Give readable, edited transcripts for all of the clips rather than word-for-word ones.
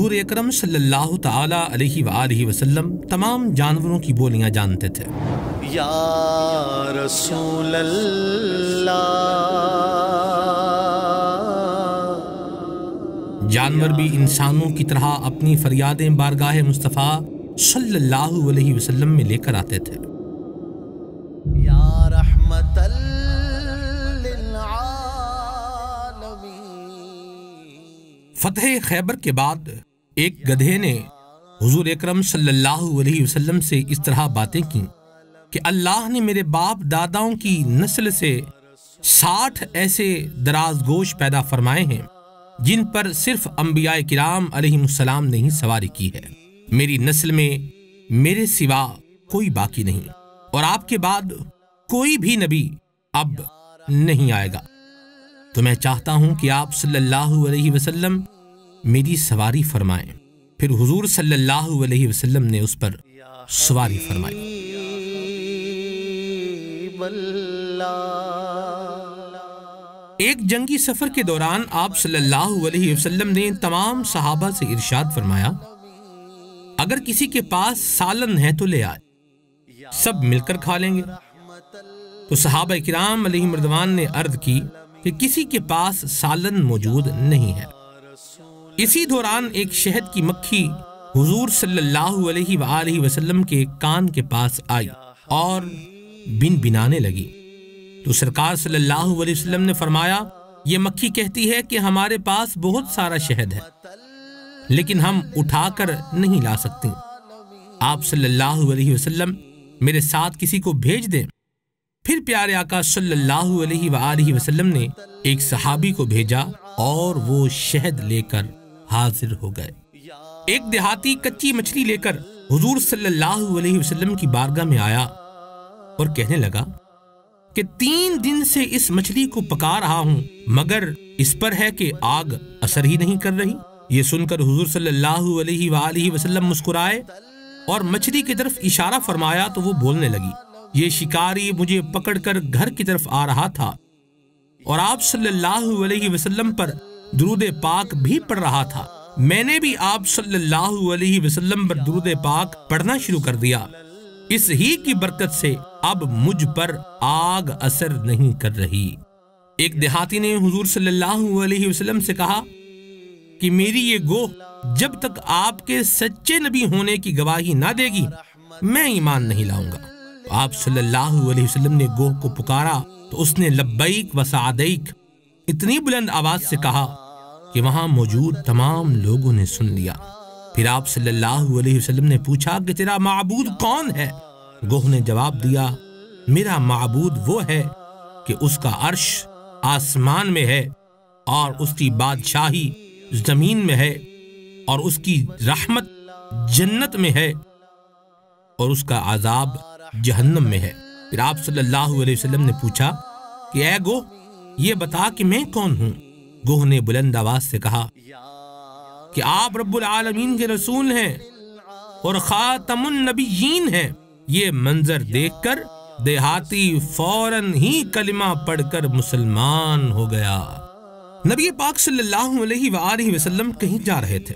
حضور اکرم صلی اللہ تعالی علیہ وآلہ وسلم تمام جانوروں کی بولیاں جانتے تھے۔ یا رسول اللہ، جانور بھی انسانوں کی طرح اپنی فریادیں بارگاہ مصطفیٰ صلی اللہ علیہ وسلم میں لے کر آتے تھے۔ یا رحمت للعالمین۔ فتح خیبر کے بعد ایک گدھے نے حضور اکرم صلی اللہ علیہ وسلم سے اس طرح باتیں کی کہ اللہ نے میرے باپ داداؤں کی نسل سے 60 ایسے دراز گوش پیدا فرمائے ہیں جن پر صرف انبیاء کرام علیہ السلام نے ہی سواری کی ہے۔ میری نسل میں میرے سوا کوئی باقی نہیں، اور آپ کے بعد کوئی بھی نبی اب نہیں آئے گا، تو میں چاہتا ہوں کہ آپ صلی اللہ علیہ وسلم میری سواری فرمائیں۔ پھر حضور صلی اللہ علیہ وسلم نے اس پر سواری فرمائی۔ ایک جنگی سفر کے دوران آپ صلی اللہ علیہ وسلم نے تمام صحابہ سے ارشاد فرمایا، اگر کسی کے پاس سالن ہے تو لے آئے، سب مل کر کھا لیں گے۔ تو صحابہ کرام علیہم رضوان نے عرض کی کہ کسی کے پاس سالن موجود نہیں ہے۔ اسی دوران ایک شہد کی مکھی حضور صلی اللہ علیہ وآلہ وسلم کے کان کے پاس آئی اور بن بنانے لگی، تو سرکار صلی اللہ علیہ وسلم نے فرمایا، یہ مکھی کہتی ہے کہ ہمارے پاس بہت سارا شہد ہے لیکن ہم اٹھا کر نہیں لا سکتے، آپ صلی اللہ علیہ وسلم میرے ساتھ کسی کو بھیج دیں۔ پھر پیارے آقا صلی اللہ علیہ وآلہ وسلم نے ایک صحابی کو بھیجا اور وہ شہد لے کر حاضر ہو گئے۔ ایک دیہاتی کچی مچھلی لے کر حضور صلی اللہ علیہ وسلم کی بارگاہ میں آیا اور کہنے لگا کہ 3 دن سے اس مچھلی کو پکا رہا ہوں مگر اس پر ہے کہ آگ اثر ہی نہیں کر رہی۔ یہ سن کر حضور صلی اللہ علیہ وآلہ وسلم مسکرائے اور مچھلی کی طرف اشارہ فرمایا تو وہ بولنے لگی، یہ شکاری مجھے پکڑ کر گھر کی طرف آ رہا تھا اور آپ صلی اللہ علیہ وسلم پر درود پاک بھی پڑھ رہا تھا، میں نے بھی آپ صلی اللہ علیہ وسلم پر درود پاک پڑھنا شروع کر دیا، اس ہی کی برکت سے اب مجھ پر آگ اثر نہیں کر رہی۔ ایک دیہاتی نے حضور صلی اللہ علیہ وسلم سے کہا کہ میری یہ گوہ جب تک آپ کے سچے نبی ہونے کی گواہی نہ دے گی میں ایمان نہیں لاؤں گا۔ تو آپ صلی اللہ علیہ وسلم نے گوہ کو پکارا تو اس نے لبیک و سعدیک اتنی بلند آواز سے کہا کہ وہاں موجود تمام لوگوں نے سن لیا۔ پھر آپ صلی اللہ علیہ وسلم نے پوچھا کہ تیرا معبود کون ہے؟ گوہ نے جواب دیا، میرا معبود وہ ہے کہ اس کا عرش آسمان میں ہے اور اس کی بادشاہی زمین میں ہے اور اس کی رحمت جنت میں ہے اور اس کا عذاب جہنم میں ہے۔ پھر آپ صلی اللہ علیہ وسلم نے پوچھا کہ اے گوہ یہ بتا کہ میں کون ہوں؟ گوہ نے بلند آواز سے کہا کہ آپ رب العالمین کے رسول ہیں اور خاتم النبیین ہیں۔ یہ منظر دیکھ کر دیہاتی فوراً ہی کلمہ پڑھ کر مسلمان ہو گیا۔ نبی پاک صلی اللہ علیہ وآلہ وسلم کہیں جا رہے تھے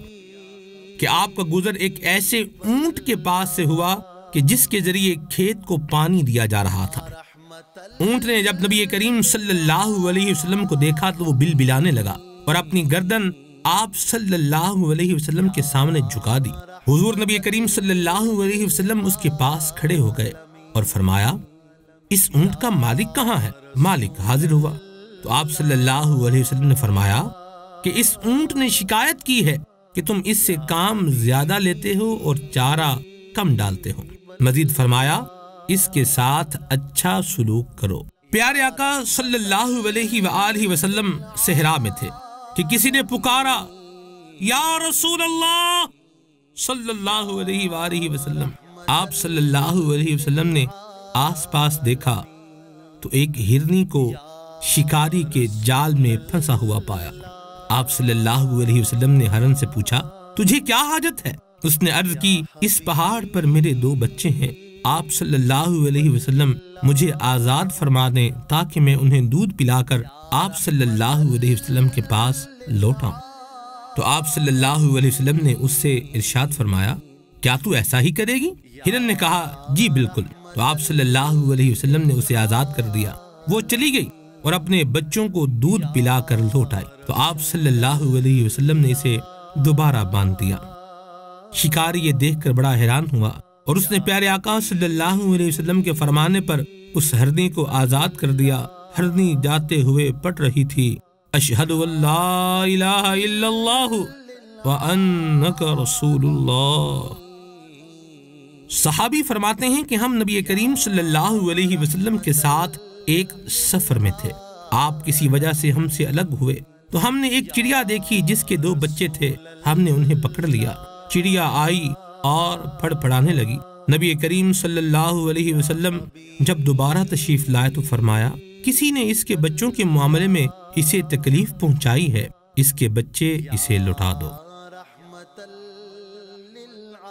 کہ آپ کا گزر ایک ایسے اونٹ کے پاس سے ہوا کہ جس کے ذریعے کھیت کو پانی دیا جا رہا تھا۔ اونٹ نے جب نبی کریم صلی اللہ علیہ وسلم کو دیکھا تو وہ بل بلانے لگا اور اپنی گردن آپ صلی اللہ علیہ وسلم کے سامنے جھکا دی۔ حضور نبی کریم صلی اللہ علیہ وسلم اس کے پاس کھڑے ہو گئے اور فرمایا، اس اونٹ کا مالک کہاں ہے؟ مالک حاضر ہوا تو آپ صلی اللہ علیہ وسلم نے فرمایا کہ اس اونٹ نے شکایت کی ہے کہ تم اس سے کام زیادہ لیتے ہو اور چارہ کم ڈالتے ہو۔ مزید فرمایا، اس کے ساتھ اچھا سلوک کرو۔ پیارے آقا صلی اللہ علیہ وآلہ وسلم صحرا میں تھے کہ کسی نے پکارا، یا رسول اللہ صلی اللہ علیہ وآلہ وسلم۔ آپ صلی اللہ علیہ وسلم نے آس پاس دیکھا تو ایک ہرنی کو شکاری کے جال میں پھنسا ہوا پایا۔ آپ صلی اللہ علیہ وسلم نے ہرن سے پوچھا، تجھے کیا حاجت ہے؟ اس نے عرض کی، اس پہاڑ پر میرے 2 بچے ہیں، آپ صلی اللہ علیہ وسلم مجھے آزاد فرما دیں تاکہ میں انہیں دودھ پلا کر آپ صلی اللہ علیہ وسلم کے پاس لوٹاؤں۔ تو آپ صلی اللہ علیہ وسلم نے اس سے ارشاد فرمایا کیا تو ایسا ہی کرے گی؟ ہرن نے کہا جی بالکل۔ تو آپ صلی اللہ علیہ وسلم نے اسے آزاد کر دیا۔ وہ چلی گئی اور اپنے بچوں کو دودھ پلا کر لوٹ آئی۔ تو آپ صلی اللہ علیہ وسلم نے اسے دوبارہ باندھ دیا۔ شکاری یہ دیکھ کر بڑا حیران ہوا اور اس نے پیارے آقا صلی اللہ علیہ وسلم کے فرمانے پر اس ہرنی کو آزاد کر دیا۔ ہرنی جاتے ہوئے پڑھ رہی تھی اشہد ان لا الہ الا اللہ وانک رسول اللہ۔ صحابی فرماتے ہیں کہ ہم نبی کریم صلی اللہ علیہ وسلم کے ساتھ ایک سفر میں تھے۔ آپ کسی وجہ سے ہم سے الگ ہوئے تو ہم نے ایک چڑیا دیکھی جس کے 2 بچے تھے۔ ہم نے انہیں پکڑ لیا۔ چڑیا آئی اور پھڑ پھڑانے لگی۔ نبی کریم صلی اللہ علیہ وسلم جب دوبارہ تشریف لائے تو فرمایا کسی نے اس کے بچوں کے معاملے میں اسے تکلیف پہنچائی ہے، اس کے بچے اسے لوٹا دو۔ رحمت للعالمین۔